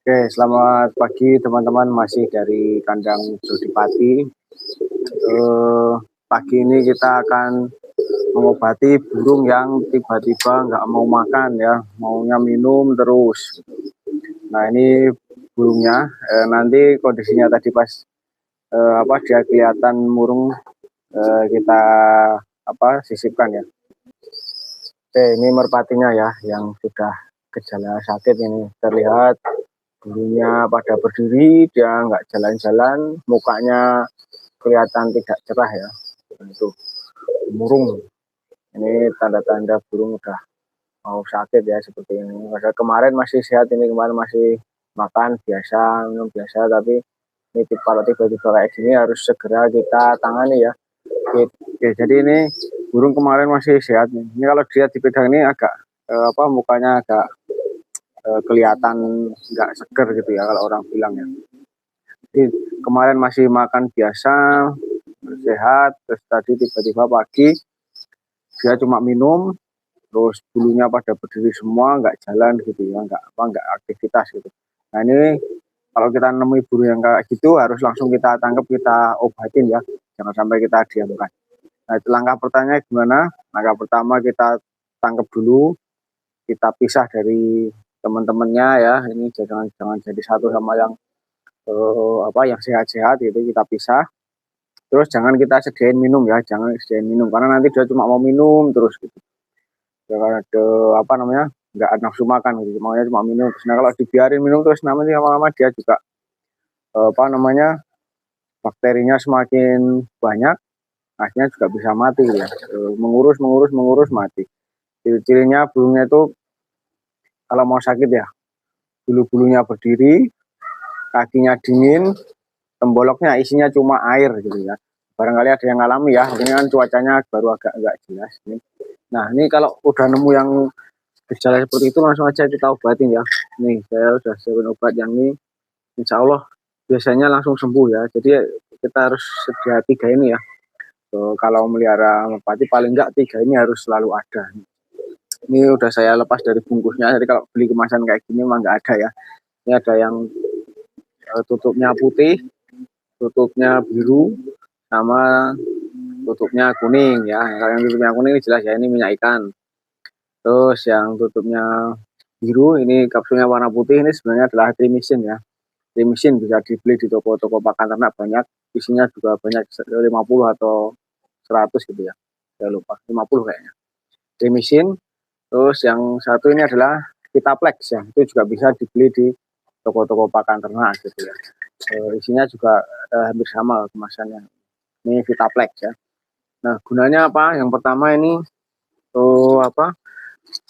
Oke, selamat pagi teman-teman, masih dari kandang Jodipati. Pagi ini kita akan mengobati burung yang tiba-tiba nggak mau makan ya, maunya minum terus. Nah ini burungnya, nanti kondisinya tadi pas dia kelihatan murung, kita sisipkan ya. Oke, ini merpatinya ya, yang sudah gejala sakit ini terlihat. Bulunya pada berdiri, dia nggak jalan-jalan, mukanya kelihatan tidak cerah ya. Itu murung. Ini tanda-tanda burung udah mau sakit ya seperti ini. Padahal kemarin masih sehat, ini kemarin masih makan biasa, minum biasa, tapi ini kalau tiba-tiba kayak gini harus segera kita tangani ya. Oke, jadi ini burung kemarin masih sehat nih. Ini kalau dia dipedang ini agak mukanya agak kelihatan nggak seger gitu ya kalau orang bilang ya. Jadi kemarin masih makan biasa, sehat, terus tadi tiba-tiba pagi dia cuma minum, terus bulunya pada berdiri semua, nggak jalan gitu ya, nggak aktivitas gitu. Nah ini kalau kita nemui burung yang kayak gitu harus langsung kita tangkap, kita obatin ya, jangan sampai kita diamkan. Nah itu langkah pertamanya gimana? Langkah pertama kita tangkap dulu, kita pisah dari teman-temannya ya, ini jangan jadi satu sama yang yang sehat-sehat gitu, kita pisah. Terus jangan kita sediain minum ya, jangan sediain minum karena nanti dia cuma mau minum terus gitu. Ya, karena ada nggak ada nafsu makan gitu, maunya cuma minum. Terus, nah kalau dibiarin minum terus nanti lama-lama dia juga bakterinya semakin banyak, akhirnya juga bisa mati ya. Mengurus mati. Ciri-cirinya burungnya itu kalau mau sakit ya, bulu-bulunya berdiri, kakinya dingin, temboloknya isinya cuma air gitu ya. Barangkali ada yang ngalami ya, ini kan cuacanya baru agak nggak jelas. Nah ini kalau udah nemu yang gejala seperti itu langsung aja kita obatin ya. Nih saya udah siapin obat yang ini, insya Allah biasanya langsung sembuh ya. Jadi kita harus sedia 3 ini ya. So, kalau melihara merpati paling enggak 3 ini harus selalu ada. Ini udah saya lepas dari bungkusnya, jadi kalau beli kemasan kayak gini memang nggak ada ya. Ini ada yang tutupnya putih, tutupnya biru, sama tutupnya kuning ya. Kalau yang tutupnya kuning jelas ya, ini minyak ikan. Terus yang tutupnya biru, ini kapsulnya warna putih, ini sebenarnya adalah trimisin ya. Trimisin bisa dibeli di toko-toko pakan ternak banyak, isinya juga banyak, 50 atau 100 gitu ya. Saya lupa, 50 kayaknya. Trimisin. Terus yang satu ini adalah Vitaplex ya, itu juga bisa dibeli di toko-toko pakan ternak gitu ya. Isinya juga hampir sama kemasannya. Ini Vitaplex ya. Nah gunanya apa? Yang pertama ini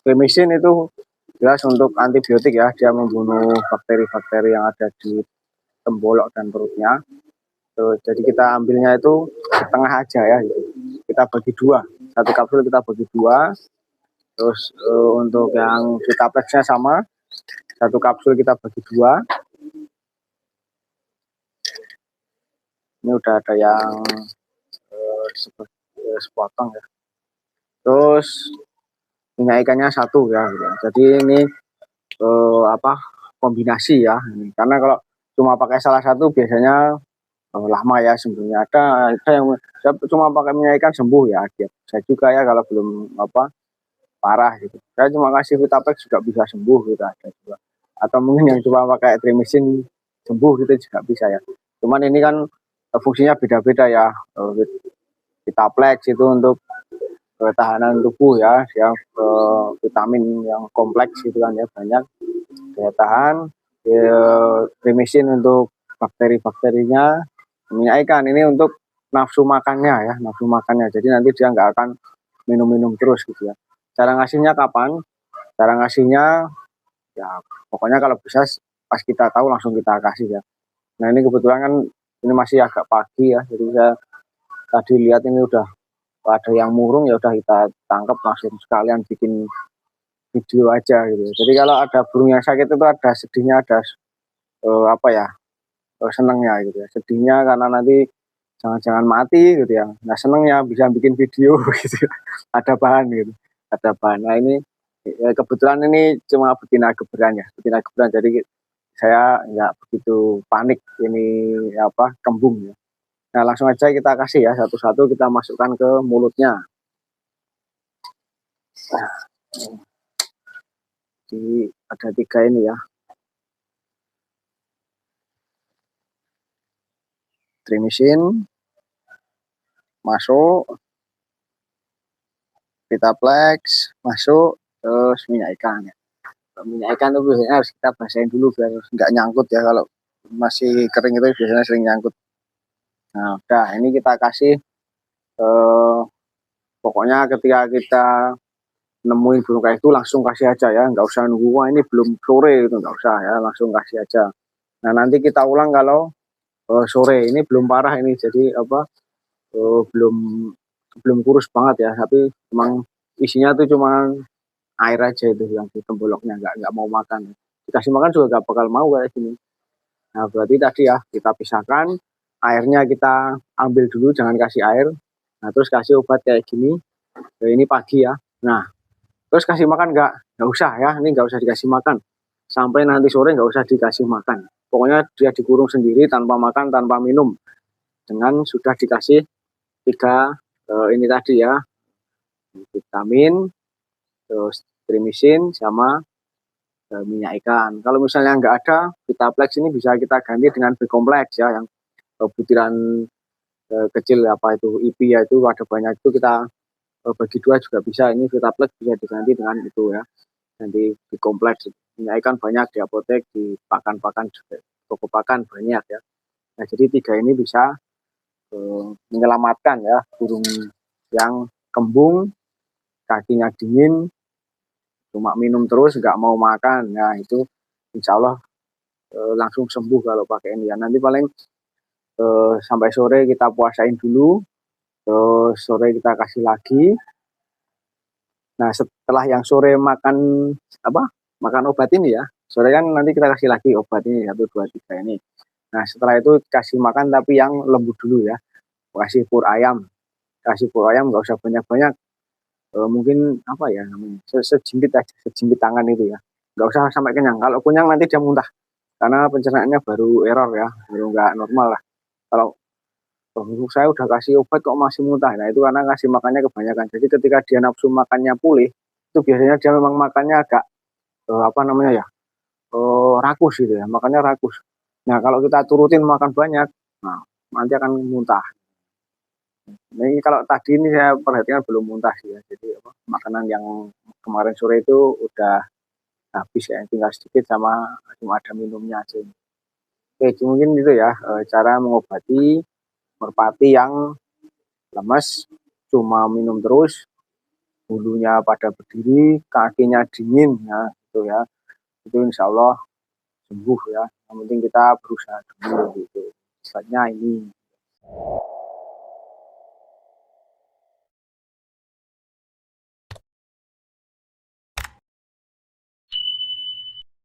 Trimisin itu jelas untuk antibiotik ya, dia membunuh bakteri-bakteri yang ada di tembolok dan perutnya. Jadi kita ambilnya itu setengah aja ya, gitu. Kita bagi 2, satu kapsul kita bagi 2. Terus untuk yang Vitaplexnya sama, satu kapsul kita bagi 2. Ini udah ada yang sepotong ya. Terus minyak ikannya 1 ya gitu. Jadi ini kombinasi ya. Karena kalau cuma pakai salah satu biasanya lama ya sembuhnya. Ada yang cuma pakai minyak ikan sembuh ya. Saya juga ya kalau belum parah gitu. Saya cuma kasih Vitaplex juga bisa sembuh gitu, ada juga. Atau mungkin yang cuma pakai Trimisin sembuh gitu juga bisa ya. Cuman ini kan fungsinya beda-beda ya. Vitaplex itu untuk ketahanan tubuh ya, yang vitamin yang kompleks gitu kan ya, banyak daya tahan. Trimisin untuk bakteri-bakterinya, minyak ikan ini untuk nafsu makannya ya, nafsu makannya. Jadi nanti dia nggak akan minum-minum terus gitu ya. Cara ngasihnya kapan? Cara ngasihnya ya pokoknya kalau bisa pas kita tahu langsung kita kasih ya. Nah ini kebetulan kan ini masih agak pagi ya, jadi saya tadi lihat ini udah ada yang murung, ya udah kita tangkap langsung sekalian bikin video aja gitu. Jadi kalau ada burung yang sakit itu ada sedihnya, ada senengnya gitu ya. Sedihnya karena nanti jangan-jangan mati gitu ya. Nah senengnya bisa bikin video gitu ya. Ada bahan gitu, ada bahan. Nah ini kebetulan ini cuma betina geberan ya, betina geberan. Jadi saya nggak begitu panik ini apa kembung ya. Nah langsung aja kita kasih ya satu-satu kita masukkan ke mulutnya. Nah, jadi ada 3 ini ya. Trimisin masuk, Vitaplex masuk, terus minyak ikan ya. Minyak ikan itu biasanya harus kita basahin dulu biar nggak nyangkut ya, kalau masih kering itu biasanya sering nyangkut. Nah udah ini kita kasih pokoknya ketika kita nemuin burung kayak itu langsung kasih aja ya, nggak usah nunggu wah ini belum sore gitu, nggak usah ya, langsung kasih aja. Nah nanti kita ulang kalau sore ini belum parah ini, jadi apa belum belum kurus banget ya, tapi memang isinya tuh cuma air aja itu yang di temboloknya, nggak mau makan. Dikasih makan juga nggak bakal mau kayak gini. Nah berarti tadi ya kita pisahkan, airnya kita ambil dulu, jangan kasih air. Nah terus kasih obat kayak gini, ini pagi ya. Nah terus kasih makan nggak usah ya, ini nggak usah dikasih makan. Sampai nanti sore nggak usah dikasih makan. Pokoknya dia dikurung sendiri tanpa makan, tanpa minum. Dengan sudah dikasih 3 ini tadi ya, vitamin, terus trimisin sama minyak ikan. Kalau misalnya nggak ada, Vitaplex ini bisa kita ganti dengan B-kompleks ya, yang butiran kecil apa itu IP ya, itu ada banyak, itu kita bagi 2 juga bisa. Ini Vitaplex bisa diganti dengan itu ya, ganti B-kompleks. Minyak ikan banyak di apotek, di pakan-pakan juga, toko pakan banyak ya. Nah jadi 3 ini bisa menyelamatkan ya burung yang kembung, kakinya dingin, cuma minum terus nggak mau makan. Nah itu insya Allah langsung sembuh kalau pakai ini ya. Nanti paling sampai sore kita puasain dulu, terus sore kita kasih lagi. Nah setelah yang sore makan apa, makan obat ini ya, sore kan nanti kita kasih lagi obat ini 1, 2, 3 ini. Nah setelah itu kasih makan tapi yang lembut dulu ya, kasih pur ayam. Kasih pur ayam nggak usah banyak-banyak, mungkin apa ya namanya, sejimpit aja, sejimpit tangan itu ya, nggak usah sampai kenyang. Kalau kenyang nanti dia muntah, karena pencernaannya baru error ya, baru nggak normal lah. Kalau saya udah kasih obat kok masih muntah, nah itu karena kasih makannya kebanyakan. Jadi ketika dia nafsu makannya pulih, itu biasanya dia memang makannya agak apa namanya ya, rakus gitu ya, makannya rakus. Nah kalau kita turutin makan banyak, nah nanti akan muntah. Nah, ini kalau tadi ini saya perhatikan belum muntah sih ya. Jadi apa, makanan yang kemarin sore itu udah habis ya, tinggal sedikit sama cuma ada minumnya aja. Oke, mungkin itu ya cara mengobati merpati yang lemes, cuma minum terus, bulunya pada berdiri, kakinya dingin ya, gitu ya. Itu insya Allah sembuh ya. Yang penting kita berusaha dulu gitu. Selanjutnya ini.